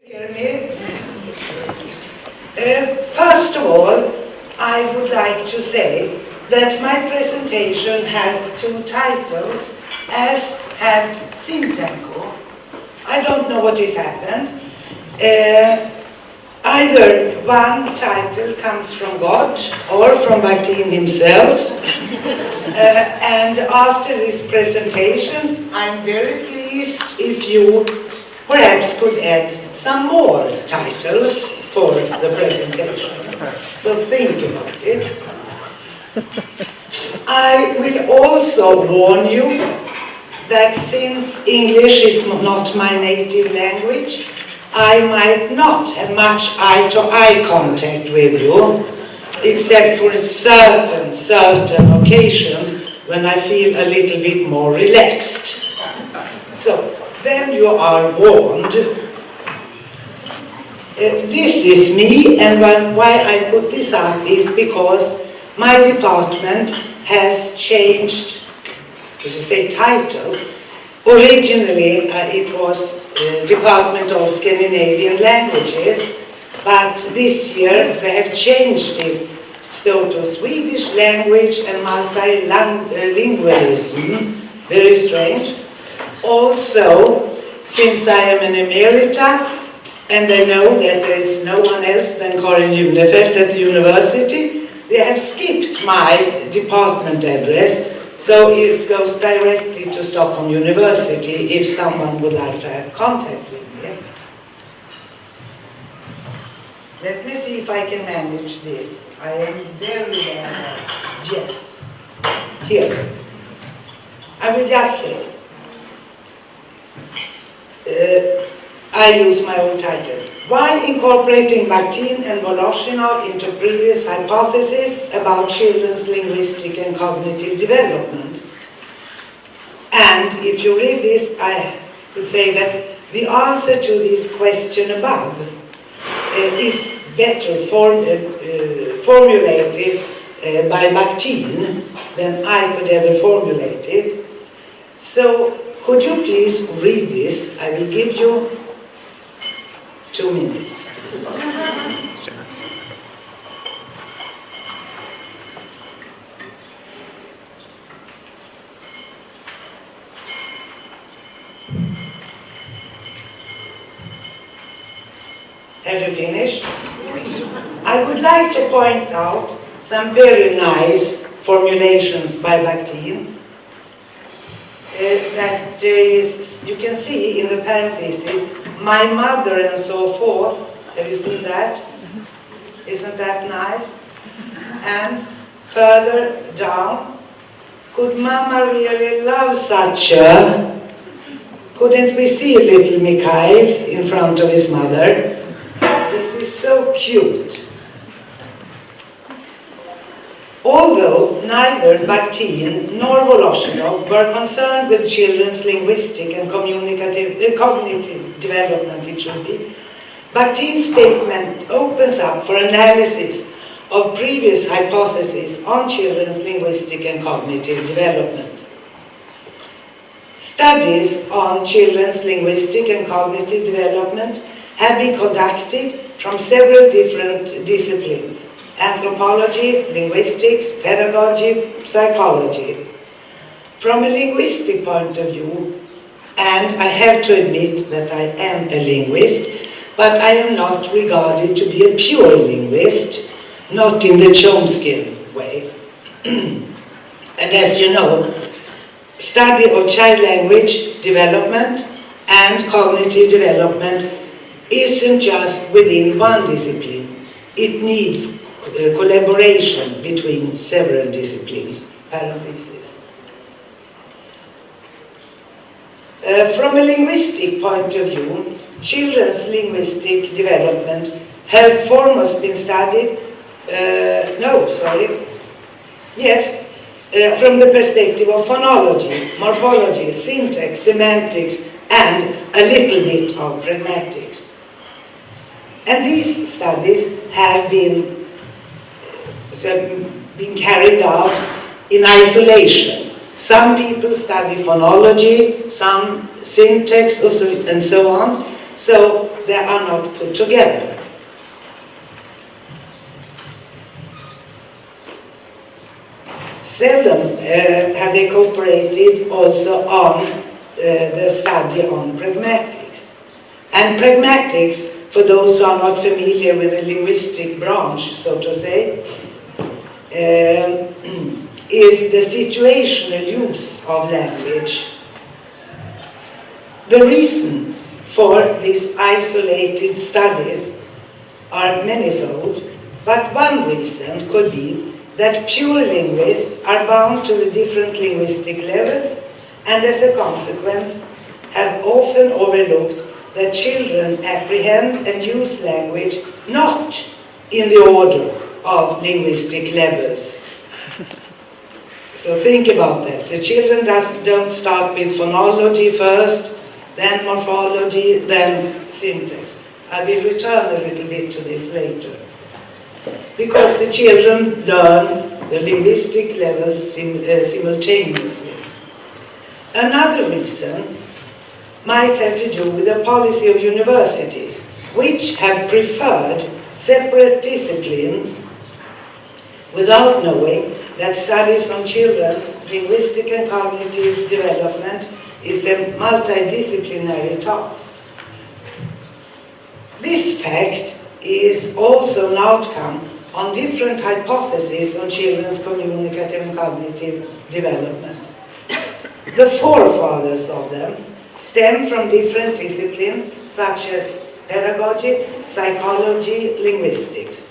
Hear me? First of all, I would like to say that my presentation has two titles, as had Sintanko. I don't know what has happened. Either one title comes from God or from Bakhtin himself. And after this presentation, I'm very pleased if you perhaps could add some more titles for the presentation. So think about it. I will also warn you that since English is not my native language, I might not have much eye-to-eye contact with you, except for certain occasions when I feel a little bit more relaxed. So, then you are warned. This is me, and why I put this up is because my department has changed, as you say, title. Originally, it was Department of Scandinavian Languages, but this year they have changed it so to Swedish language and multilingualism. Very strange. Also, since I am an emerita, and I know that there is no one else than Karin Junefelt at the university, they have skipped my department address, so it goes directly to Stockholm University if someone would like to have contact with me. Let me see if I can manage this. I am very yes. Here. I will just say, I use my own title. Why incorporating Bakhtin and Voloshinov into previous hypotheses about children's linguistic and cognitive development? And if you read this, I would say that the answer to this question above is better formulated by Bakhtin than I could ever formulate it. So, could you please read this? I will give you 2 minutes. Have you finished? I would like to point out some very nice formulations by Bakhtin. That is, you can see in the parentheses, my mother and so forth. Have you seen that? Isn't that nice? And further down, could Mama really love such a? Couldn't we see little Mikhail in front of his mother? This is so cute. Although neither Bakhtin nor Voloshinov were concerned with children's linguistic and cognitive development, it should be, Bakhtin's statement opens up for analysis of previous hypotheses on children's linguistic and cognitive development. Studies on children's linguistic and cognitive development have been conducted from several different disciplines: anthropology, linguistics, pedagogy, psychology. From a linguistic point of view, and I have to admit that I am a linguist, but I am not regarded to be a pure linguist, not in the Chomsky way. And as you know, study of child language development and cognitive development isn't just within one discipline. It needs collaboration between several disciplines. Parenthesis. From a linguistic point of view, children's linguistic development have foremost been studied, from the perspective of phonology, morphology, syntax, semantics, and a little bit of pragmatics. And these studies have been carried out in isolation. Some people study phonology, some syntax, and so on. so they are not put together. Seldom have they cooperated also on the study on pragmatics. And pragmatics, for those who are not familiar with the linguistic branch, so to say, is the situational use of language. The reason for these isolated studies are manifold, but one reason could be that pure linguists are bound to the different linguistic levels and as a consequence have often overlooked that children apprehend and use language not in the order of linguistic levels. So think about that. The children don't start with phonology first, then morphology, then syntax. I will return a little bit to this later. Because the children learn the linguistic levels simultaneously. Another reason might have to do with the policy of universities, which have preferred separate disciplines without knowing that studies on children's linguistic and cognitive development is a multidisciplinary task. This fact is also an outcome on different hypotheses on children's communicative and cognitive development. The forefathers of them stem from different disciplines such as pedagogy, psychology, linguistics.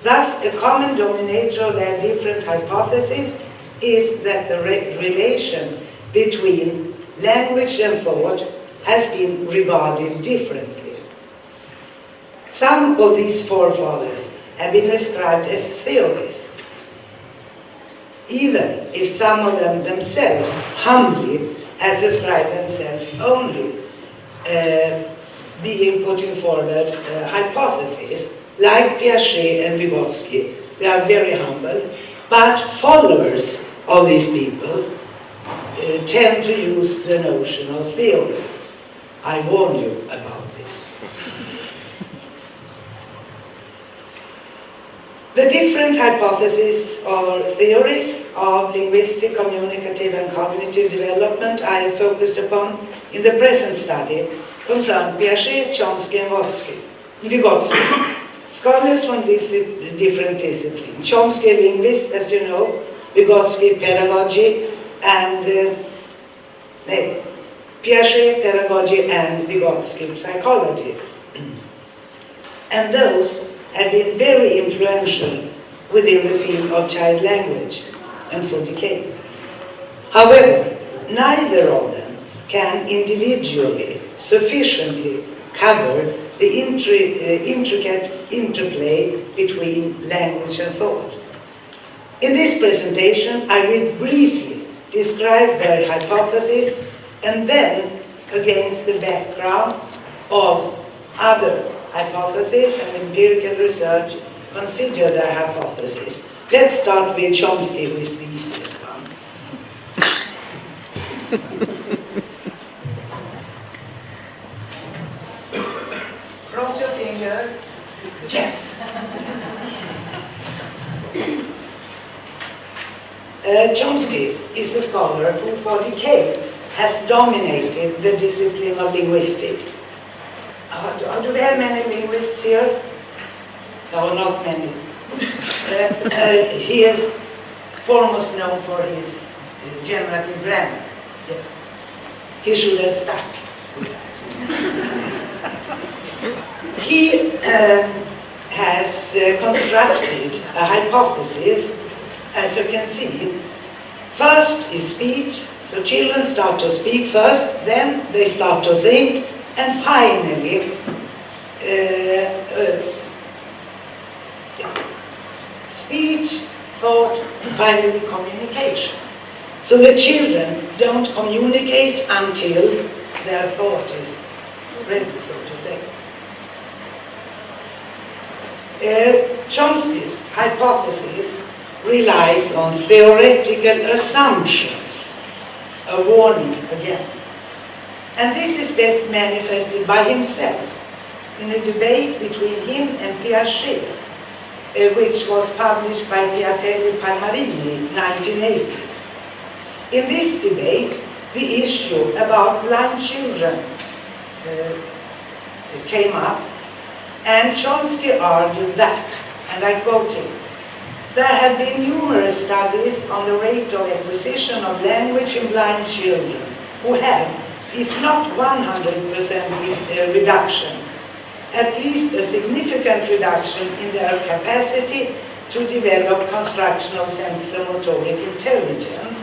Thus, a common denominator of their different hypotheses is that the relation between language and thought has been regarded differently. Some of these forefathers have been described as theorists, even if some of them themselves humbly has described themselves only putting forward hypotheses like Piaget and Vygotsky. They are very humble, but followers of these people tend to use the notion of theory. I warn you about this. The different hypotheses or theories of linguistic, communicative and cognitive development I have focused upon in the present study concern Piaget, Chomsky and Vygotsky. Scholars from these different disciplines. Chomsky, linguist, as you know, Vygotsky, pedagogy, and Piaget, pedagogy, and Vygotsky, psychology. And those have been very influential within the field of child language and for decades. However, neither of them can individually sufficiently cover the intricate interplay between language and thought. In this presentation, I will briefly describe their hypotheses and then, against the background of other hypotheses and empirical research, consider their hypotheses. Let's start with Chomsky, who is the easiest one. Cross your fingers. Yes. Chomsky is a scholar who for decades has dominated the discipline of linguistics. Do we have many linguists here? No, not many. He is foremost known for his generative grammar. Yes. He should have stuck with that. He has constructed a hypothesis, as you can see. First is speech, so children start to speak first, then they start to think, and finally, speech, thought, and finally communication. So the children don't communicate until their thought is ready, so to say. Chomsky's hypothesis relies on theoretical assumptions. A warning again. And this is best manifested by himself in a debate between him and Piaget, which was published by Piatelli Palmarini in 1980. In this debate, the issue about blind children came up, and Chomsky argued that, and I quote him, "There have been numerous studies on the rate of acquisition of language in blind children who have, if not 100% reduction, at least a significant reduction in their capacity to develop constructional sensomotoric intelligence,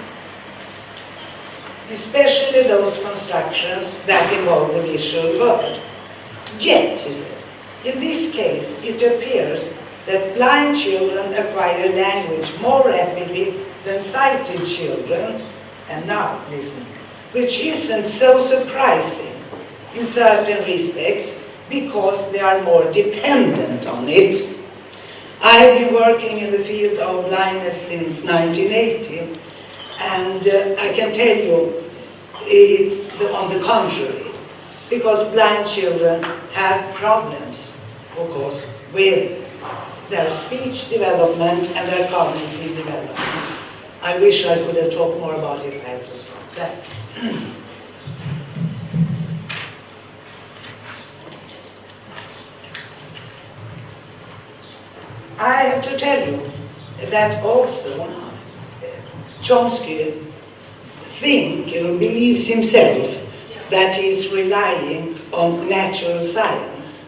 especially those constructions that involve the visual world. Yet," he says, "in this case, it appears that blind children acquire language more rapidly than sighted children," and now listen, "which isn't so surprising in certain respects because they are more dependent on it. I've been working in the field of blindness since 1980, and I can tell you it's on the contrary, because blind children have problems, of course, with their speech development and their cognitive development. I wish I could have talked more about it, I have to stop that. I have to tell you that also Chomsky thinks or believes himself that he is relying on natural science.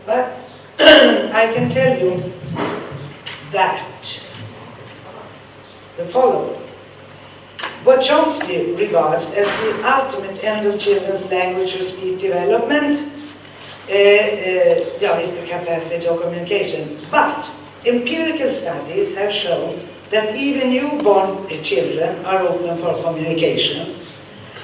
But I can tell you that the following. What Chomsky regards as the ultimate end of children's language or speech development is the capacity of communication. But empirical studies have shown that even newborn children are open for communication.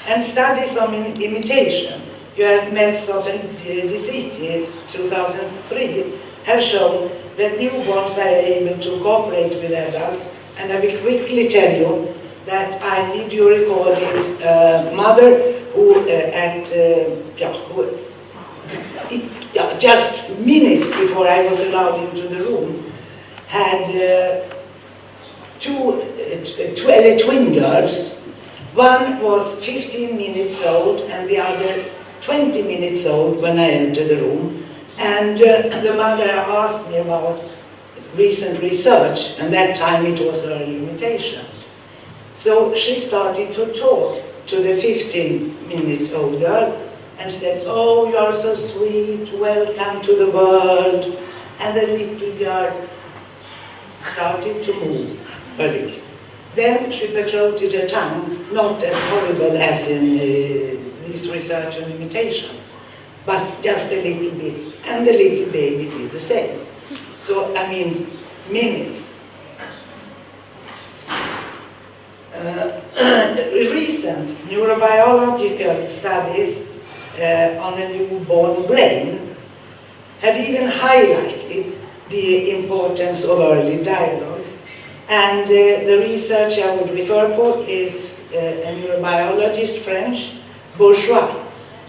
And studies on imitation, you have Metzoff and Diciti, 2003, have shown that newborns are able to cooperate with adults. And I will quickly tell you that I video recorded a mother who just minutes before I was allowed into the room, had two twin girls. One was 15 minutes old and the other 20 minutes old when I entered the room. And the mother asked me about recent research, and that time it was early imitation. So she started to talk to the 15-minute-old girl and said, "Oh, you are so sweet, welcome to the world." And the little girl started to move her lips. Then she protruded her tongue, not as horrible as in this research on imitation, but just a little bit. And the little baby did the same. So, I mean, minutes. Recent neurobiological studies on the newborn brain have even highlighted the importance of early dialogues. And the research I would refer to is a neurobiologist, French, Bourgeois,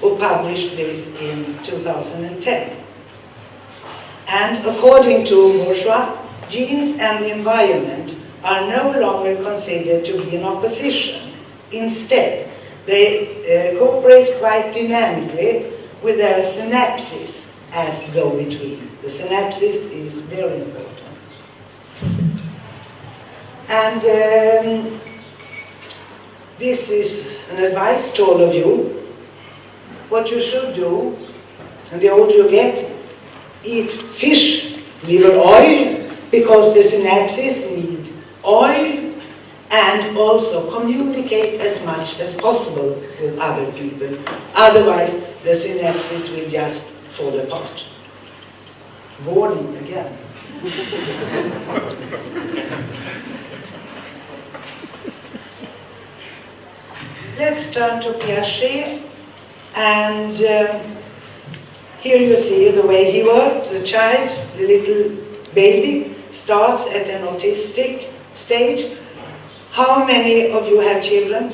who published this in 2010. And according to Bourgeois, genes and the environment are no longer considered to be in opposition. Instead, they cooperate quite dynamically with their synapses as go-between. The synapses is very important. And this is an advice to all of you. What you should do, and the older you get, eat fish liver oil, because the synapses need oil, and also communicate as much as possible with other people. Otherwise, the synapses will just fall apart. Warning again. Let's turn to Piaget, and here you see the way he worked. The child, the little baby, starts at an autistic stage. How many of you have children?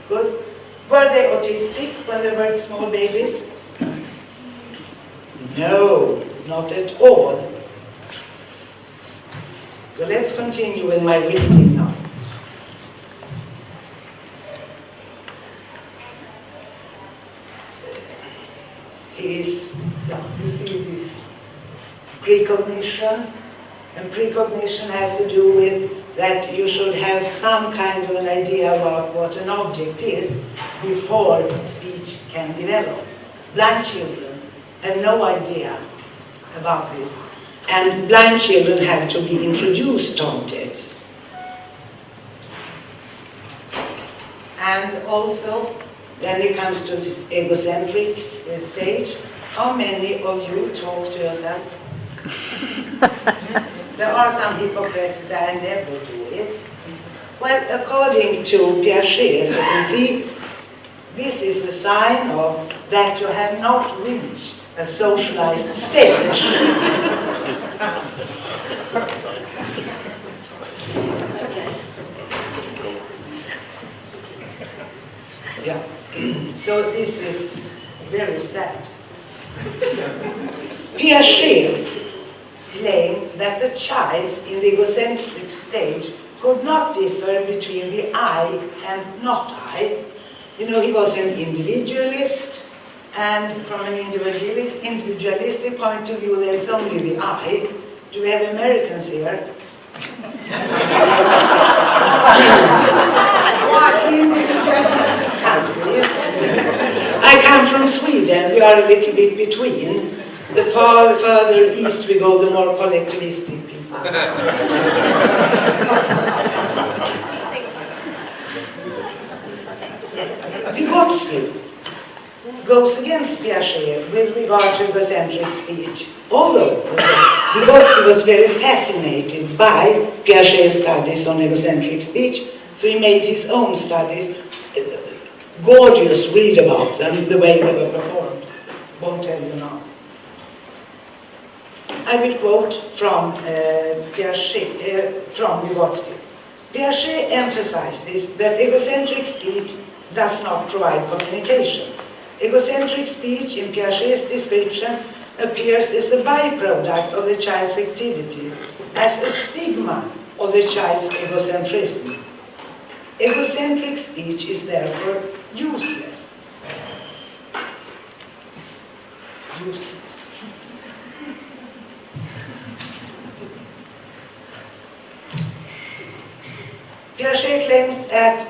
Good. Were they autistic when they were small babies? No, not at all. So let's continue with my reading now. You see this precognition, and precognition has to do with that you should have some kind of an idea about what an object is before speech can develop. Blind children have no idea about this, and blind children have to be introduced to objects. And also, then it comes to this egocentric stage. How many of you talk to yourself? There are some hypocrites that I never do it. Well, according to Piaget, as you can see, this is a sign of that you have not reached a socialized stage. Yeah. So this is very sad. Piaget claimed that the child in the egocentric stage could not differ between the I and not I. You know, he was an individualist, and from an individualistic point of view, there is only the I. Do we have Americans here? Individualistic country. I come from Sweden. We are a little bit between. The further east we go, the more collectivistic people. Vygotsky goes against Piaget with regard to egocentric speech. Although Vygotsky was very fascinated by Piaget's studies on egocentric speech, so he made his own studies. Gorgeous, read about them, the way they were performed. Won't tell you now. I will quote from Piaget, from Vygotsky. Piaget emphasizes that egocentric speech does not provide communication. Egocentric speech, in Piaget's description, appears as a byproduct of the child's activity, as a stigma of the child's egocentrism. Egocentric speech is therefore useless. Useless. Piaget claims that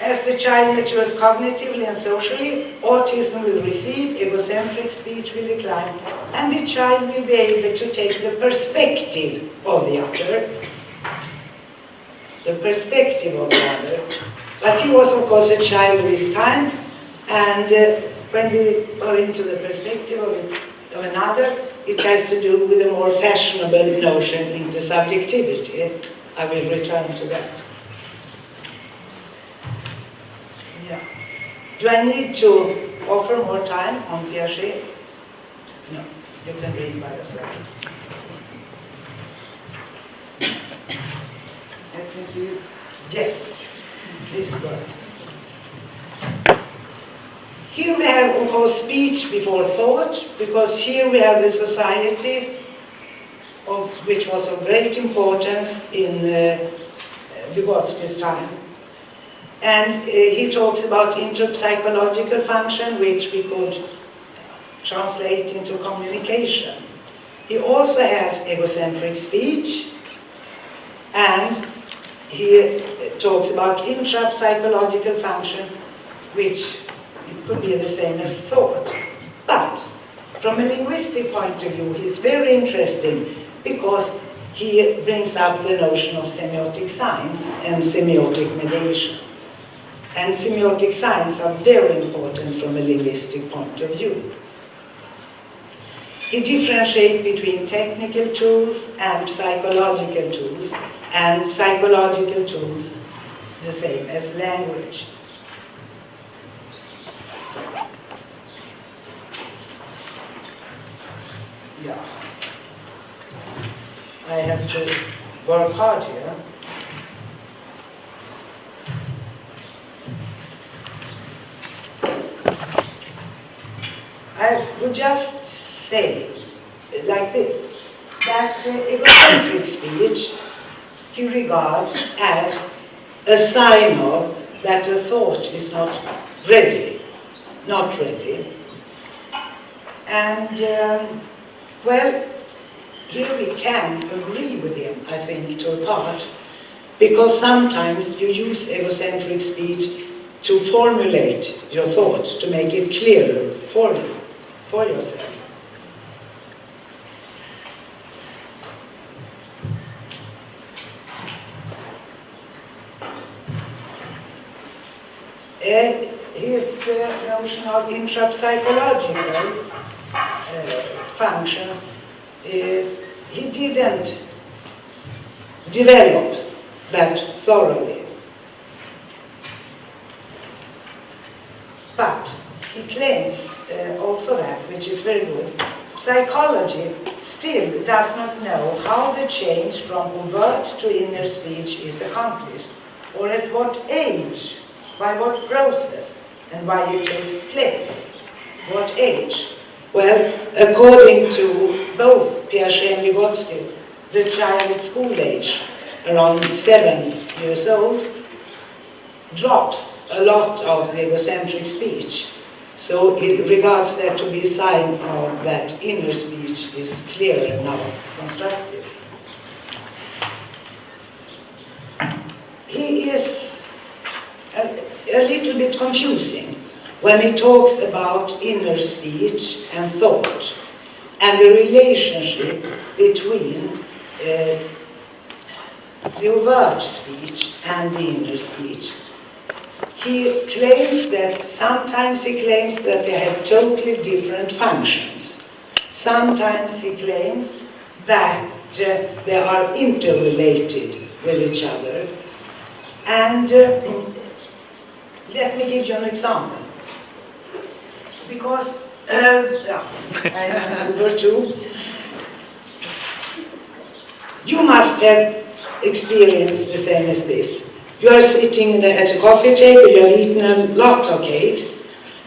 as the child matures cognitively and socially, autism will recede, egocentric speech will decline, and the child will be able to take the perspective of the other. The perspective of the other. But he was, of course, a child of his time, and when we are into the perspective of another, it has to do with a more fashionable notion, intersubjectivity. I will return to that. Yeah. Do I need to offer more time on Piaget? No, you can read by yourself. Yes, this works. Here we have, of course, speech before thought, because here we have the society which was of great importance in Vygotsky's time. And he talks about interpsychological function, which we could translate into communication. He also has egocentric speech, and he talks about intrapsychological function, which could be the same as thought. But from a linguistic point of view, he's very interesting because he brings up the notion of semiotic signs and semiotic mediation. And semiotic signs are very important from a linguistic point of view. He differentiates between technical tools and psychological tools, and psychological tools the same as language. Yeah. I have to work hard here. I would just say like this, that egocentric speech he regards as a sign of that the thought is not ready. And, well, here we can agree with him, I think, to a part, because sometimes you use egocentric speech to formulate your thought, to make it clearer for you, for yourself. His notion of intrapsychological function is he didn't develop that thoroughly. But he claims also that, which is very good, psychology still does not know how the change from overt to inner speech is accomplished, or at what age, by what process, and why it takes place. What age? Well, according to both Piaget and Vygotsky, the child at school age, around 7 years old, drops a lot of the egocentric speech. So it regards that to be a sign of that inner speech is clearer now, constructive. He is a little bit confusing when he talks about inner speech and thought and the relationship between the overt speech and the inner speech. He claims that, sometimes he claims that they have totally different functions. Sometimes he claims that they are interrelated with each other. And let me give you an example. Because, I'm over to. You must have experienced the same as this. You are sitting at a coffee table, you have eaten a lot of cakes,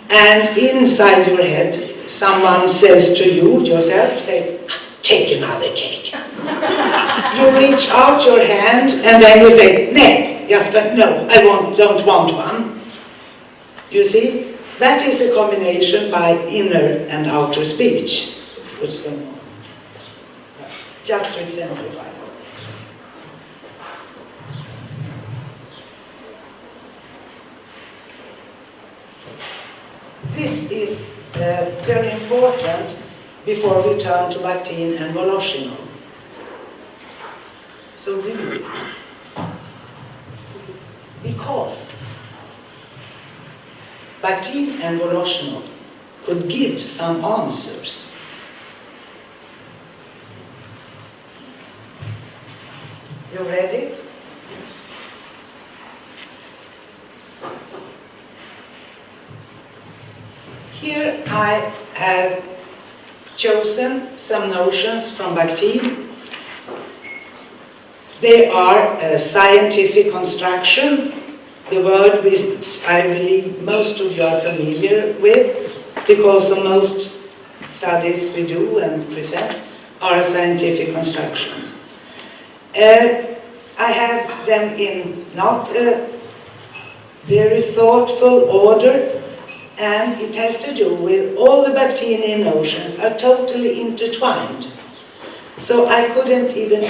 and inside your head, someone says to you, yourself, say, take another cake. You reach out your hand, and then you say, no, I don't want one. You see, that is a combination by inner and outer speech. What's going on? Just to exemplify. This is very important before we turn to Bakhtin and Voloshinov. So read it. Because Bakhtin and Voloshinov could give some answers. You read it? Here I have chosen some notions from Bakhtin. They are a scientific construction, the word which I believe most of you are familiar with, because of most studies we do and present are scientific constructions. I have them in not a very thoughtful order, and it has to do with all the Bakhtinian notions are totally intertwined. So I couldn't even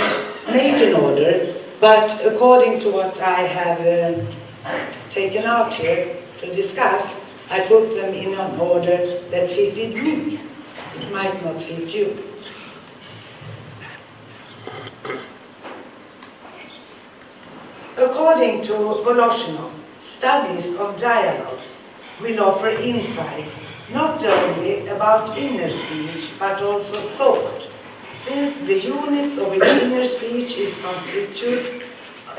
make an order, but according to what I have taken out here to discuss, I put them in an order that fitted me. It might not fit you. According to Voloshinov, studies of dialogues will offer insights not only about inner speech but also thought, since the units of which inner speech is constituted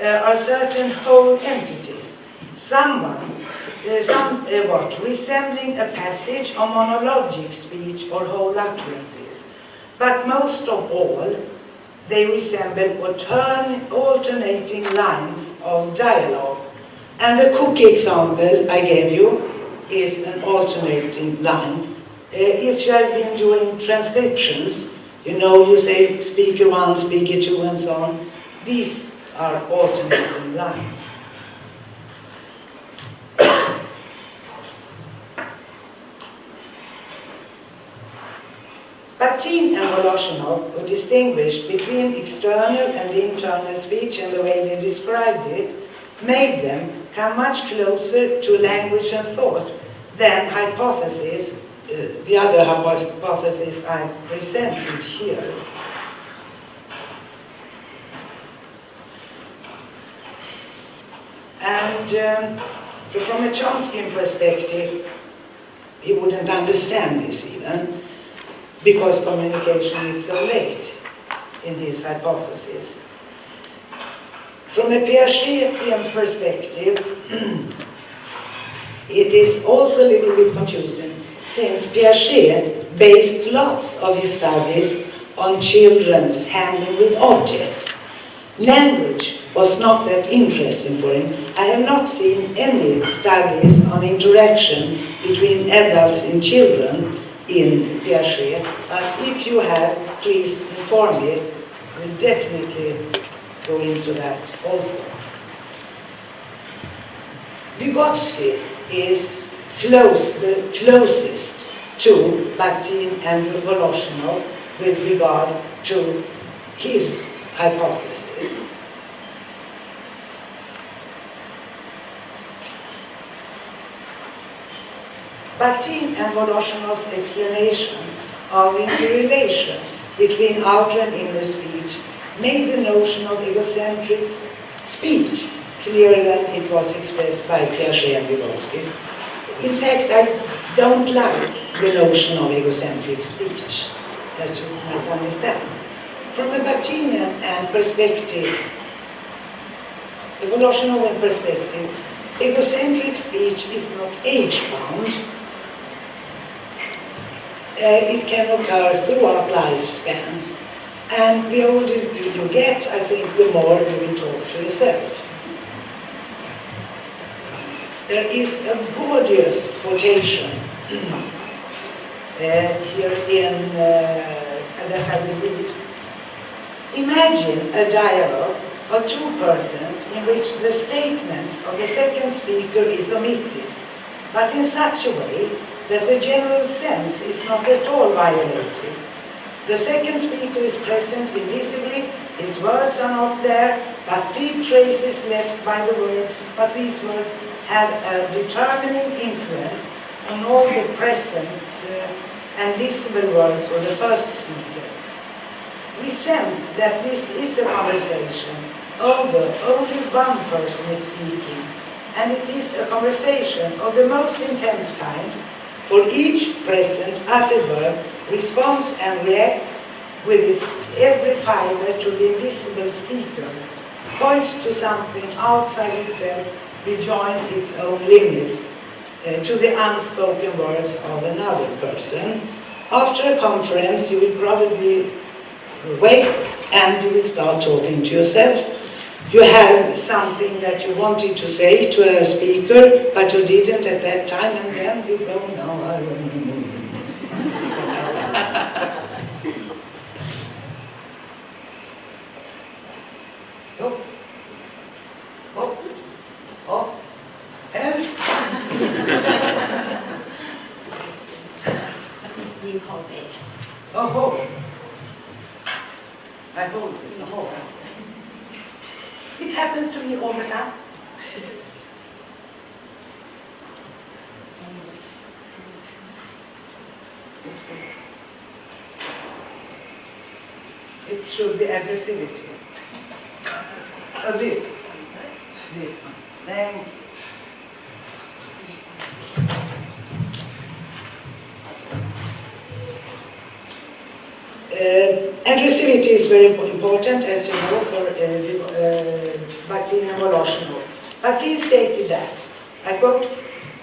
are certain whole entities, somewhat resembling a passage of monologic speech or whole utterances, but most of all they resemble alternating lines of dialogue. And the cookie example I gave you is an alternating line If you have been doing transcriptions, you know you say speaker 1, speaker 2, and so on. These are alternating lines. Bakhtin and Voloshinov, who distinguished between external and internal speech and the way they described it, made them come much closer to language and thought than hypotheses, the other hypothesis I presented here. And so from a Chomskyan perspective, he wouldn't understand this even, because communication is so late in his hypothesis. From a Piagetian perspective, it is also a little bit confusing, since Piaget based lots of his studies on children's handling with objects. Language was not that interesting for him. I have not seen any studies on interaction between adults and children in Piaget, but if you have, please inform me. We'll definitely go into that also. Vygotsky is the closest to Bakhtin and Voloshinov with regard to his hypothesis. Bakhtin and Voloshinov's explanation of the interrelation between outer and inner speech made the notion of egocentric speech clearer than it was expressed by Piaget and Vygotsky. In fact, I don't like the notion of egocentric speech, as you might understand. From a Bakhtinian perspective, the Voloshinovan perspective, egocentric speech is not age-bound. It can occur throughout lifespan. And the older you get, I think, the more you will talk to yourself. There is a gorgeous quotation here in that I will read. Imagine a dialogue of two persons in which the statements of the second speaker is omitted, but in such a way that the general sense is not at all violated. The second speaker is present invisibly, his words are not there, but deep traces left by the words, but these words have a determining influence on all the present and visible words of the first speaker. We sense that this is a conversation, although only one person is speaking, and it is a conversation of the most intense kind, for each present uttered word responds and reacts with its every fiber to the invisible speaker, points to something outside itself, beyond its own limits, to the unspoken words of another person. After a conference, you will probably wait and you will start talking to yourself. You have something that you wanted to say to a speaker, but you didn't at that time, and then you go, no, I don't. Oh, oh, oh, and you hold it. oh, I hold it. Oh. It happens to me all the time. It should be aggressivity. This one. Thank you. Aggressivity is very important, as you know, for Bakhtin and Voloshinov. Bakhtin stated that, I quote,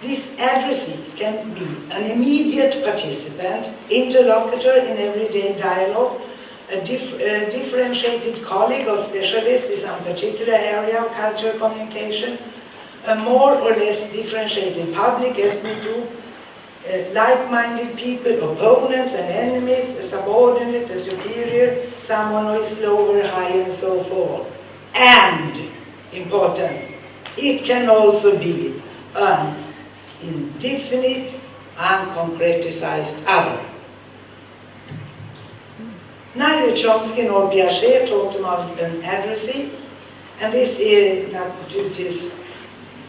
this addressee can be an immediate participant, interlocutor in everyday dialogue, a differentiated colleague or specialist in some particular area of cultural communication, a more or less differentiated public ethnic group, like-minded people, opponents and enemies, a subordinate, a superior, someone who is lower, high, and so forth. And, important, it can also be an indefinite, unconcretized other. Neither Chomsky nor Piaget talked about an addressee, and this is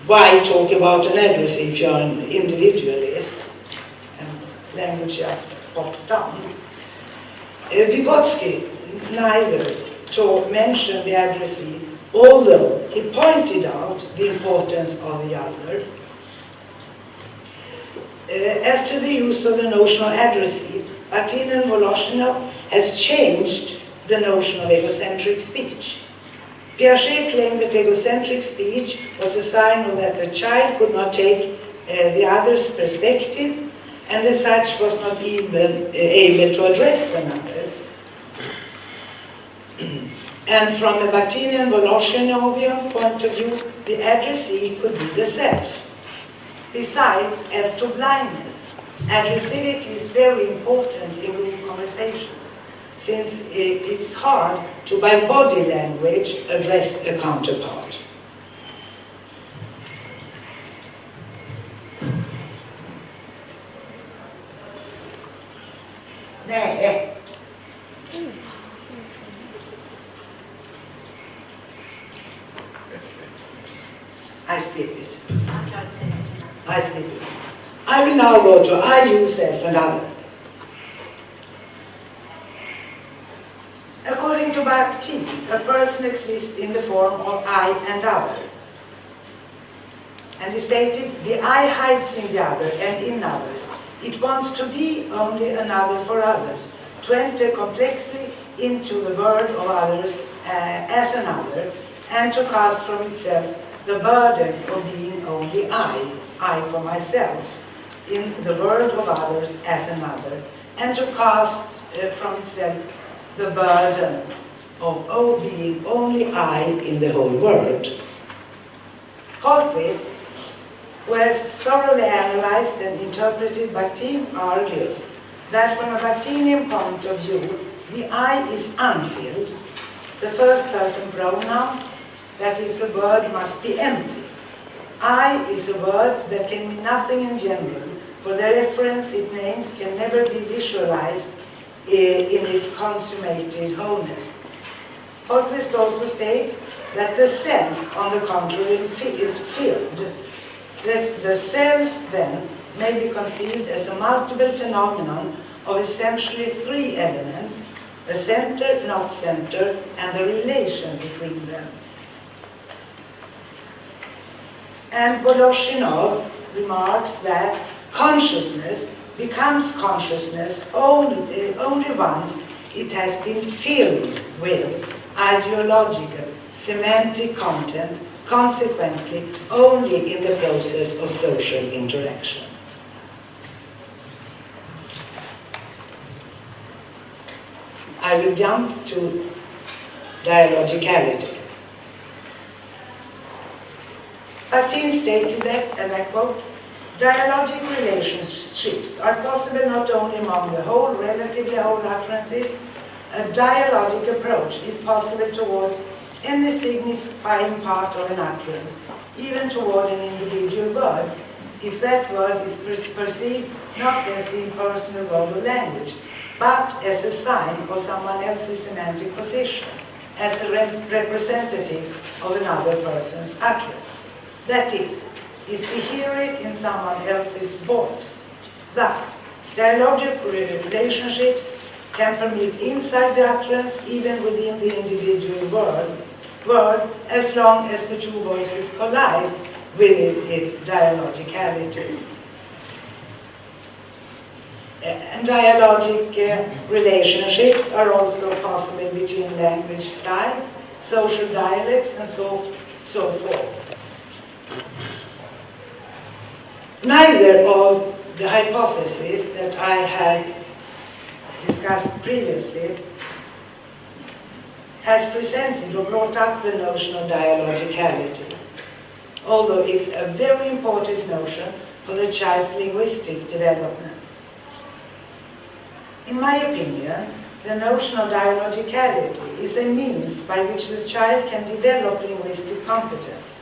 why talk about an addressee if you're an individualist, and language just pops down. Vygotsky neither mentioned the addressee, although he pointed out the importance of the other. As to the use of the notion of addressee, Bakhtin and Voloshinov has changed the notion of egocentric speech. Piaget claimed that egocentric speech was a sign of that the child could not take the other's perspective and as such was not even able to address another. And from a Bakhtinian Voloshinovian point of view, the addressee could be the self. Besides, as to blindness, addressivity is very important in group conversations, since it's hard to, by body language, address a counterpart. Nej. I skip it. I skip it. I will now go to I, you, self, and other. According to Bakhtin, a person exists in the form of I and other. And he stated, the I hides in the other and in others. It wants to be only another for others, to enter complexly into the world of others as another, and to cast from itself the burden of being only I for myself, in the world of others as another, and to cast from itself the burden of being only I in the whole world. Holtquist, who has thoroughly analyzed and interpreted Bakhtin, argues that from a Bakhtinian point of view, the I is unfilled. The first person pronoun, that is, the word must be empty. I is a word that can mean nothing in general, for the reference it names can never be visualized in its consummated wholeness. Holtquist also states that the self, on the contrary, is filled. The self, then, may be conceived as a multiple phenomenon of essentially three elements: a center, not center, and the relation between them. And Voloshinov remarks that consciousness becomes consciousness only once it has been filled with ideological, semantic content, consequently only in the process of social interaction. I will jump to dialogicality. Bakhtin stated that, and I quote, dialogic relationships are possible not only among the whole, relatively whole utterances. A dialogic approach is possible toward any signifying part of an utterance, even toward an individual word, if that word is perceived not as the impersonal word of language, but as a sign of someone else's semantic position, as a representative of another person's utterance. That is, if we hear it in someone else's voice. Thus, dialogic relationships can permit inside the utterance, even within the individual word, as long as the two voices collide within its dialogicality. And dialogic relationships are also possible between language styles, social dialects, and so forth. Neither of the hypotheses that I had discussed previously has presented or brought up the notion of dialogicality, although it's a very important notion for the child's linguistic development. In my opinion, the notion of dialogicality is a means by which the child can develop linguistic competence.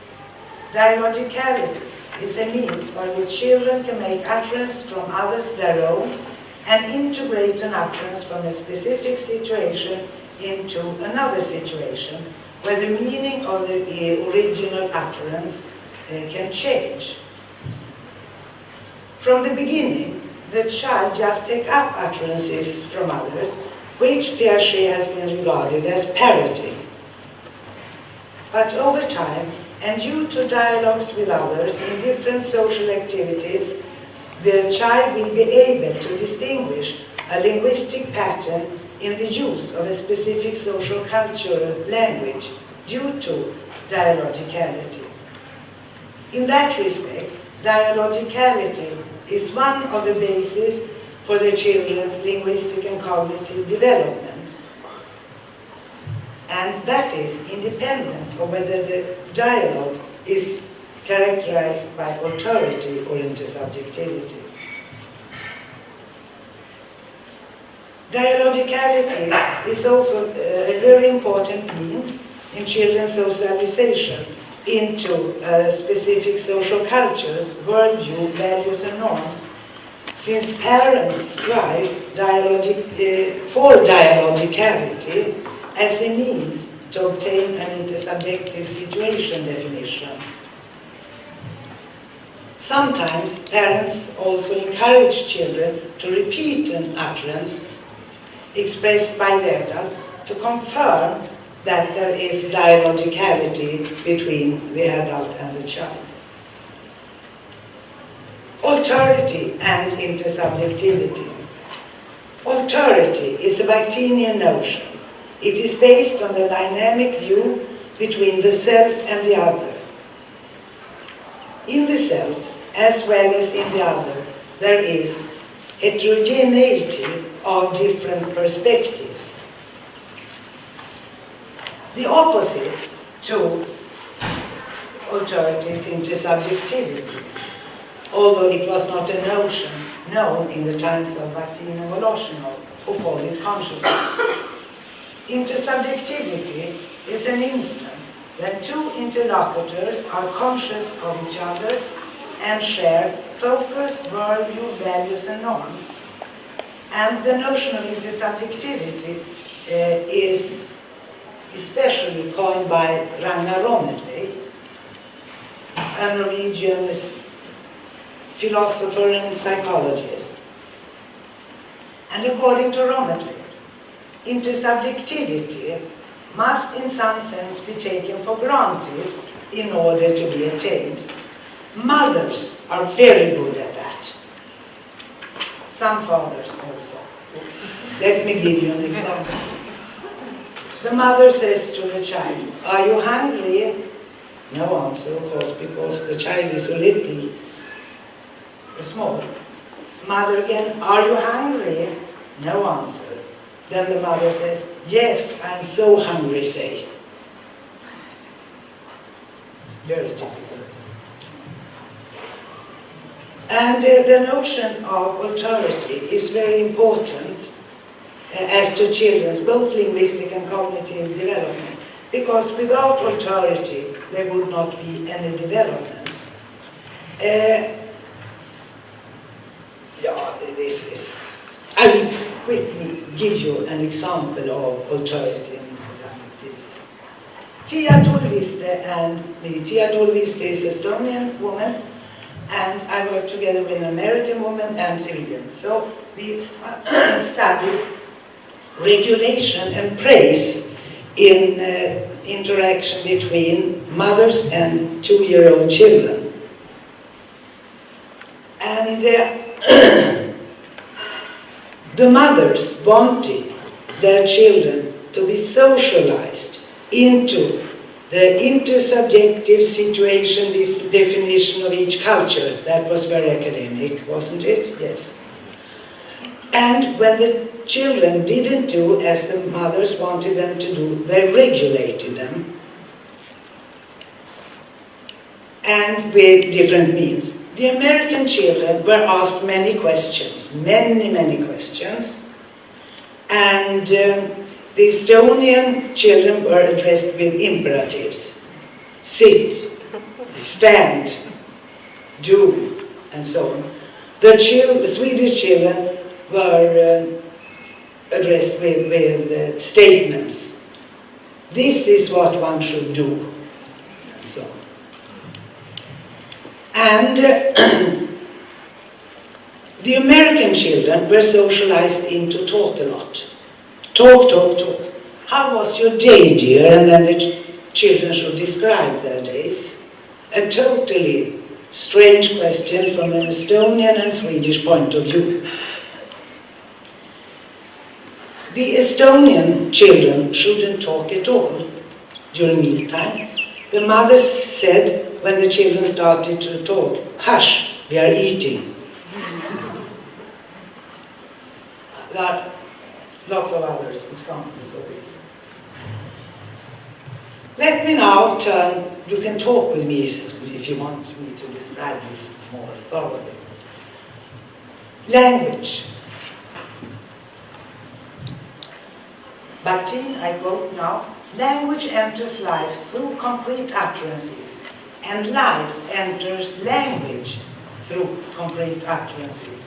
Dialogicality is a means by which children can make utterance from others their own and integrate an utterance from a specific situation into another situation where the meaning of the original utterance can change. From the beginning, the child just takes up utterances from others, which Piaget has been regarded as parroting. But over time, and due to dialogues with others in different social activities, the child will be able to distinguish a linguistic pattern in the use of a specific social cultural language due to dialogicality. In that respect, dialogicality is one of the bases for the children's linguistic and cognitive development. And that is independent of whether the dialogue is characterized by authority or intersubjectivity. Dialogicality is also a very important means in children's socialization into specific social cultures, worldview, values and norms, since parents strive for dialogicality as a means to obtain an intersubjective situation definition. Sometimes parents also encourage children to repeat an utterance expressed by the adult to confirm that there is dialogicality between the adult and the child. Authority and intersubjectivity. Authority is a Bakhtinian notion. It is based on the dynamic view between the self and the other. In the self, as well as in the other, there is heterogeneity of different perspectives. The opposite to authority is intersubjectivity, although it was not a notion known in the times of Bakhtin and Voloshinov, who called it consciousness. Intersubjectivity is an instance when two interlocutors are conscious of each other and share focus, worldview, values and norms. And the notion of intersubjectivity is especially coined by Ragnar Rommetveit, a Norwegian philosopher and psychologist. And according to Rommetveit, intersubjectivity must in some sense be taken for granted in order to be attained. Mothers are very good at that. Some fathers also. Let me give you an example. The mother says to the child, "Are you hungry?" No answer, of course, because the child is a little small. Mother again, "Are you hungry?" No answer. Then the mother says, "Yes, I'm so hungry, say." It's very typical. And the notion of authority is very important as to children's both linguistic and cognitive development, because without authority there would not be any development. I will quickly give you an example of authority and intersubjectivity. Tia Tulviste and me. Tia Tulviste is an Estonian woman, and I work together with an American woman and civilians. So we studied regulation and praise in interaction between mothers and 2-year-old children. And the mothers wanted their children to be socialized into the intersubjective situation definition of each culture. That was very academic, wasn't it? Yes. And when the children didn't do as the mothers wanted them to do, they regulated them. And with different means. The American children were asked many questions, many questions, and the Estonian children were addressed with imperatives. Sit, stand, do, and so on. The Swedish children were addressed with statements. This is what one should do, and so on. And the American children were socialized into talk a lot. Talk. How was your day, dear? And then the children should describe their days. A totally strange question from an Estonian and Swedish point of view. The Estonian children shouldn't talk at all during mealtime. The mothers said when the children started to talk, "Hush, we are eating." There are lots of other examples of this. Let me now turn, you can talk with me if you want me to describe this more thoroughly. Language. Bakhtin, I quote now, "Language enters life through concrete utterances, and life enters language through concrete utterances."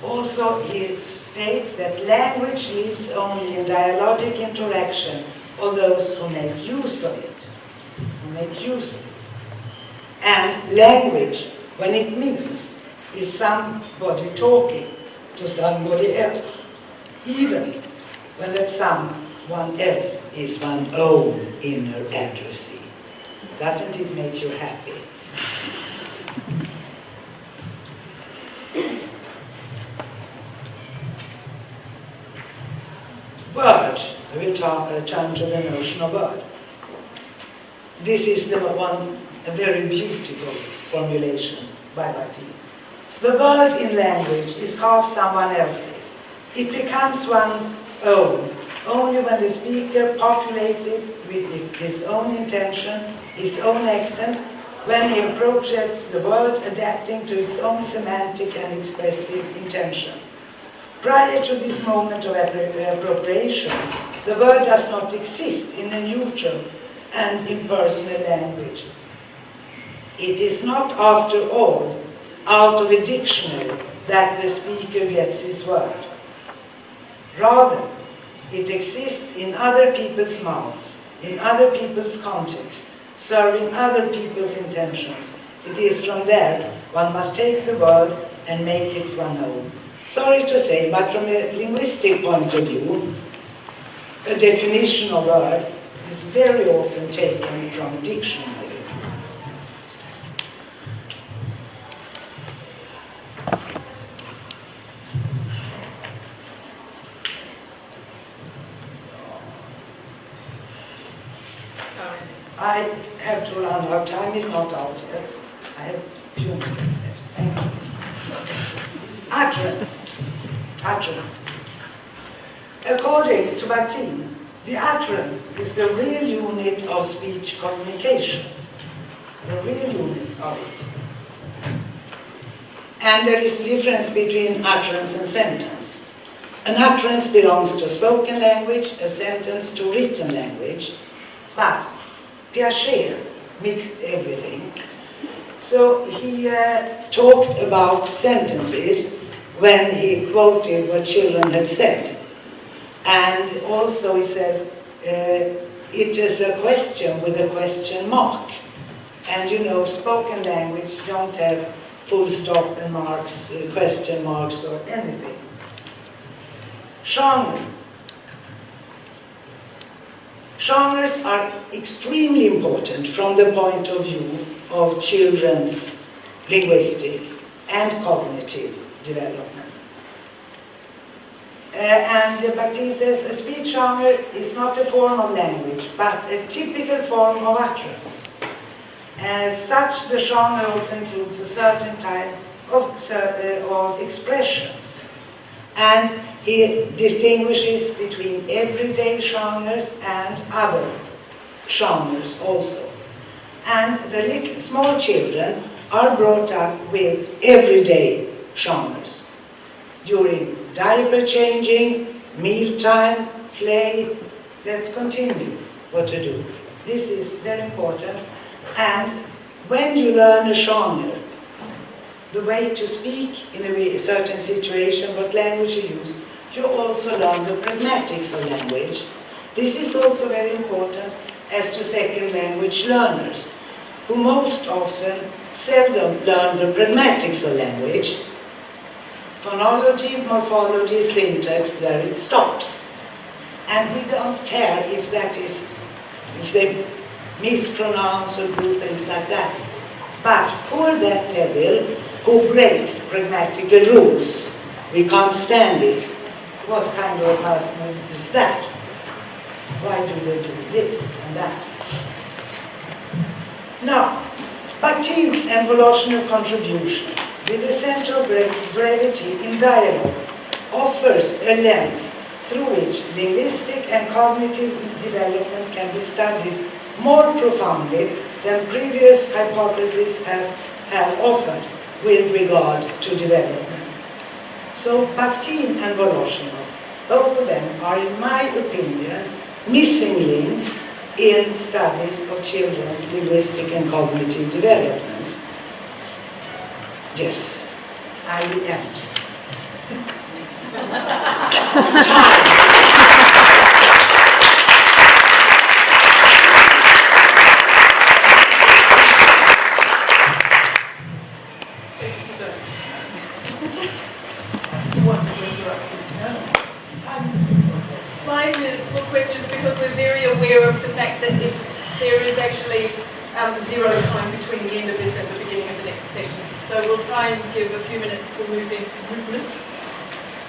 Also, he states that language lives only in dialogic interaction of those who make use of it. And language, when it means, is somebody talking to somebody else, even when that someone else is one's own inner addressee. Doesn't it make you happy? Word. I will turn to the notion of word. This is the one, a very beautiful formulation by Bakhtin. The word in language is half someone else's. It becomes one's own only when the speaker populates it with his own intention, his own accent, when he approaches the word adapting to its own semantic and expressive intention. Prior to this moment of appropriation, the word does not exist in a neutral and impersonal language. It is not, after all, out of a dictionary that the speaker gets his word. Rather, it exists in other people's mouths, in other people's contexts, serving other people's intentions. It is from there one must take the word and make it one's own. Sorry to say, but from a linguistic point of view, a definition of word is very often taken from a dictionary. I have to run out. Time is not out yet. I have a few minutes left. Thank you. Utterance. According to Bakhtin, the utterance is the real unit of speech communication. The real unit of it. And there is a difference between utterance and sentence. An utterance belongs to spoken language, a sentence to written language, but Piaget mixed everything. So he talked about sentences when he quoted what children had said. And also he said, it is a question with a question mark. And you know, spoken language don't have full stop and marks, question marks or anything. Genre. Genres are extremely important from the point of view of children's linguistic and cognitive development. And Bakhtin says a speech genre is not a form of language, but a typical form of utterance. As such, the genre also includes a certain type of expressions. And he distinguishes between everyday genres and other genres also. And the little small children are brought up with everyday genres. During diaper changing, mealtime, play, let's continue what to do. This is very important. And when you learn a genre, the way to speak in a certain situation, what language you use, you also learn the pragmatics of language. This is also very important as to second language learners, who most often seldom learn the pragmatics of language. Phonology, morphology, syntax, there it stops. And we don't care if they mispronounce or do things like that. But poor that devil who breaks grammatical rules. We can't stand it. What kind of a person is that? Why do they do this and that? Now, Bakhtin's and Voloshin's contributions with a central brevity in dialogue offers a lens through which linguistic and cognitive development can be studied more profoundly than previous hypotheses have offered with regard to development. So Bakhtin and Voloshin, both of them are, in my opinion, missing links in studies of children's linguistic and cognitive development. Yes, I will end. Questions, because we're very aware of the fact that there is actually zero time between the end of this and the beginning of the next session. So we'll try and give a few minutes for movement.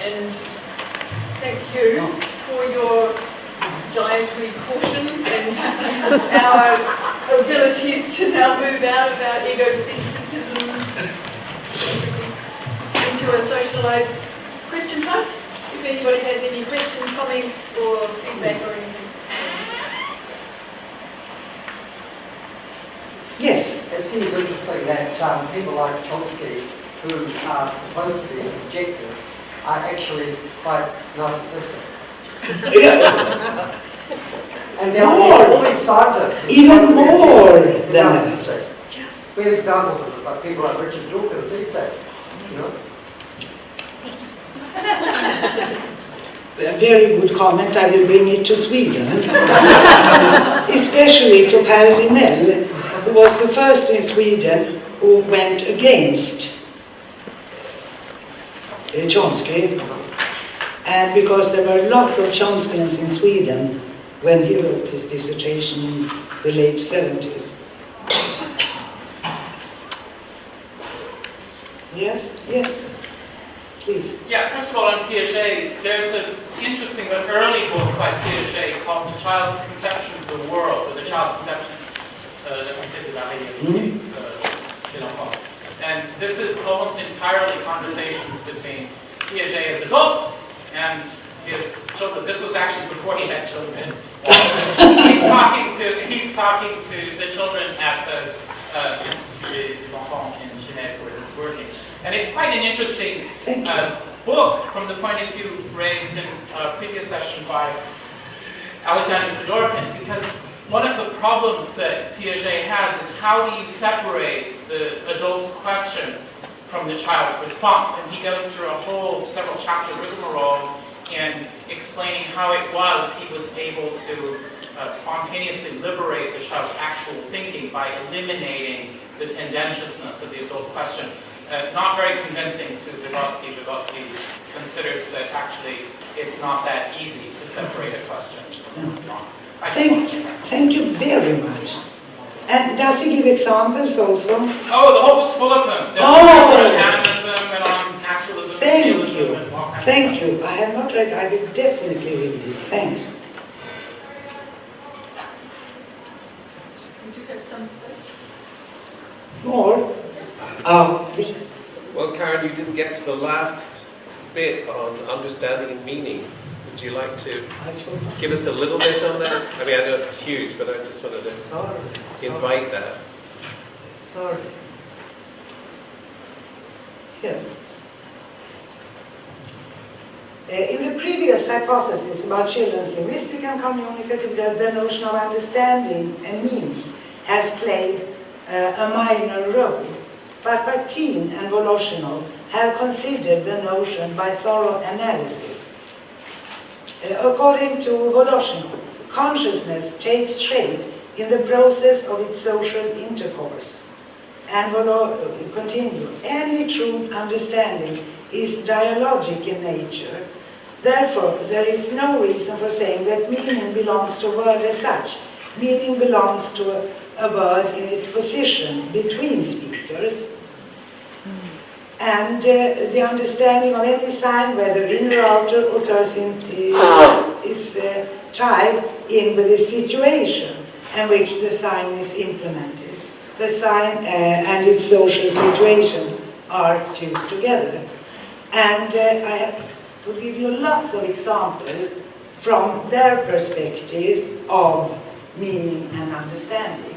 And thank you for your dietary cautions and our abilities to now move out of our egocentrism into a socialised question time. If anybody has any questions, comments, or feedback or anything. Yes. It seems interesting that people like Chomsky, who are supposed to be objective, are actually quite narcissistic. Yeah. And there are all these scientists. Even more than narcissistic. We have examples of this, like people like Richard Dawkins these days, you know? A very good comment. I will bring it to Sweden, especially to Per Linell, who was the first in Sweden who went against Chomsky, and because there were lots of Chomskyans in Sweden when he wrote his dissertation in the late 70s. Yes. Please. Yeah, first of all, on Piaget, there's an interesting but early book by Piaget called The Child's Conception of the World, or The Child's Conception de la Réalité. And this is almost entirely conversations between Piaget as adult and his children. This was actually before he had children. He's talking to the children at the Enfants in Genève where he's working. And it's quite an interesting book from the point of view raised in a previous session by Alexander Sidorkin, because one of the problems that Piaget has is how do you separate the adult's question from the child's response? And he goes through a whole several chapter rigmarole in explaining how it was he was able to spontaneously liberate the child's actual thinking by eliminating the tendentiousness of the adult question. Not very convincing to Vygotsky. Vygotsky considers that actually it's not that easy to separate a question from a response. Thank you very much. And does he give examples also? Oh, the whole book's full of them. There's on animism and on naturalism. Thank you. I have not read. I will definitely read it. Thanks. Would you have some space? More? Please. Well, Karin, you didn't get to the last bit on understanding and meaning. Would you like to give us a little bit on that? I mean, I know it's huge, but I just wanted to invite that. Sorry. Yeah. In the previous hypothesis about children's linguistic and communicative, the notion of understanding and meaning has played a minor role. But Martin and Voloshinov have considered the notion by thorough analysis. According to Voloshinov, consciousness takes shape in the process of its social intercourse. And continue, any true understanding is dialogic in nature. Therefore, there is no reason for saying that meaning belongs to a word as such. Meaning belongs to a word in its position between speakers. And the understanding of any sign, whether in or outer, occurs is tied in with the situation in which the sign is implemented. The sign and its social situation are fused together. And I have to give you lots of examples from their perspectives of meaning and understanding.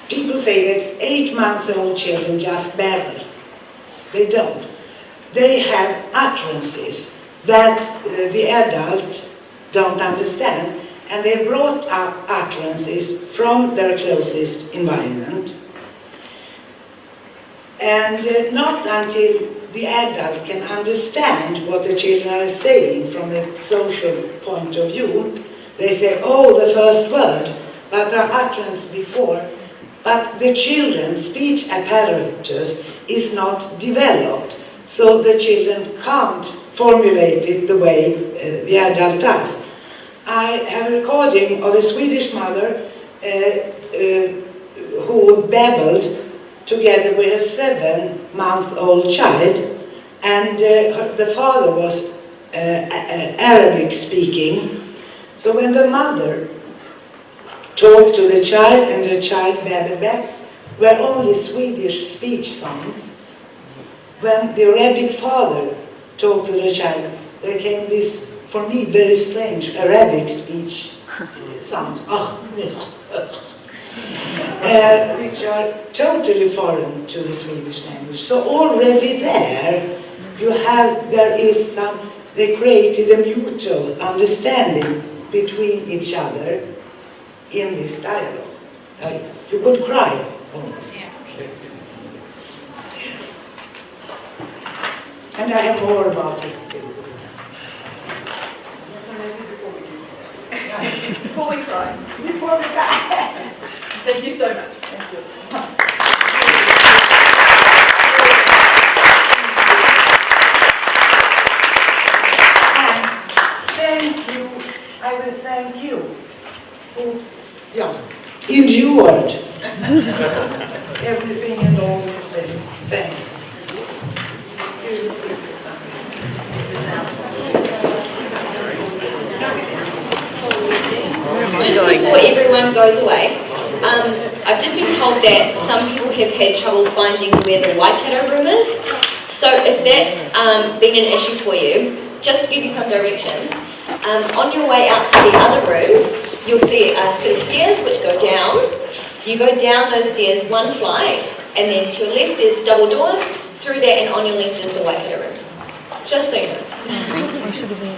People say that 8-month-old children just babble. They don't. They have utterances that the adult don't understand, and they brought up utterances from their closest environment. And not until the adult can understand what the children are saying from a social point of view, they say, oh, the first word, but there are utterances before. But the children's speech apparatus is not developed, so the children can't formulate it the way the adult does. I have a recording of a Swedish mother who babbled together with a 7-month-old child, and the father was Arabic speaking. So when the mother talked to the child and the child babbled back, were only Swedish speech sounds. When the Arabic father talked to the child, there came this, for me, very strange Arabic speech sounds, which are totally foreign to the Swedish language. So already there, they created a mutual understanding between each other in this dialogue. You could cry almost. Yeah. And I have more about it. Before we cry. Before we cry. Thank you so much. Thank you. And thank you. I will thank you who endured everything and all these things. Thanks. Just before everyone goes away, I've just been told that some people have had trouble finding where the Waikato room is. So if that's been an issue for you, just to give you some directions, on your way out to the other rooms, you'll see a set of stairs which go down. So you go down those stairs one flight, and then to your left there's double doors. Through that and on your left is the Waikato room. Just so you know.